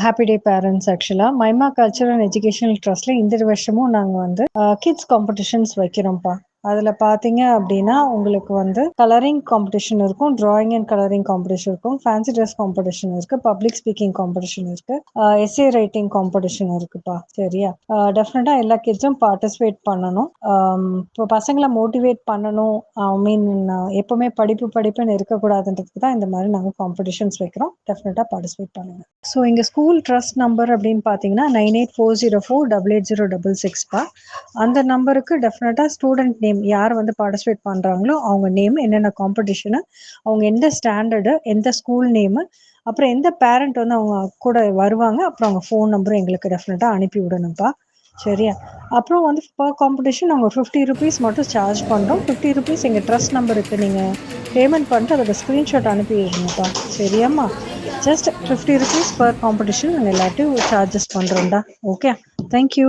Happy day parents. ஆக்சுவலாக மைமா culture and educational ட்ரஸ்ட்டில் இந்த வருஷமும் நாங்கள் வந்து கிட்ஸ் காம்படிஷன்ஸ் வைக்கிறோம்ப்பா. அதில் பார்த்தீங்க அப்படின்னா உங்களுக்கு வந்து கலரிங் காம்படிஷன் இருக்கும், டிராயிங் அண்ட் கலரிங் காம்படிஷன் இருக்கும், ஃபேன்சி ட்ரெஸ் காம்படிஷன் இருக்குது, பப்ளிக் ஸ்பீக்கிங் காம்படிஷன் இருக்குது, எஸ்ஏ ரைட்டிங் காம்படிஷன் இருக்குப்பா. சரியா? டெஃபினட்டாக எல்லா கிட்ஸும் பார்ட்டிசிபேட் பண்ணணும். இப்போ பசங்களை மோட்டிவேட் பண்ணணும், ஐ மீன் எப்போவுமே படிப்புன்னு இருக்கக்கூடாதுன்றதுக்கு தான் இந்த மாதிரி நாங்கள் காம்படிஷன்ஸ் வைக்கிறோம். டெஃபினட்டாக பார்ட்டிசிபேட் பண்ணுங்கள். ஸோ எங்கள் ஸ்கூல் ட்ரஸ்ட் நம்பர் அப்படின்னு பார்த்தீங்கன்னா 9840488066பா. அந்த நம்பருக்கு டெஃபினட்டாக ஸ்டூடெண்ட் நேம் யார் வந்து பார்ட்டிசிபேட் பண்ணுறாங்களோ அவங்க நேம், என்னென்ன காம்படிஷனு, அவங்க எந்த ஸ்டாண்டர்டு, எந்த ஸ்கூல் நேமு, அப்புறம் எந்த பேரண்ட் வந்து அவங்க கூட வருவாங்க, அப்புறம் அவங்க ஃபோன் நம்பரும் எங்களுக்கு டெஃபினட்டாக அனுப்பி விடணும்ப்பா. சரியா? அப்புறம் வந்து பர் காம்படிஷன் நாங்கள் 50 ருபீஸ் மட்டும் சார்ஜ் பண்ணுறோம். 50 ருபீஸ் எங்கள் ட்ரஸ்ட் நம்பருக்கு நீங்கள் பேமெண்ட் பண்ணிட்டு அதோட ஸ்க்ரீன்ஷாட் அனுப்பிடுங்கப்பா. சரியாம்மா? ஜஸ்ட் 50 ருபீஸ் பர் காம்படிஷன் நாங்கள் எல்லாத்தையும் சார்ஜஸ் பண்ணுறோம்டா. Okay, thank you.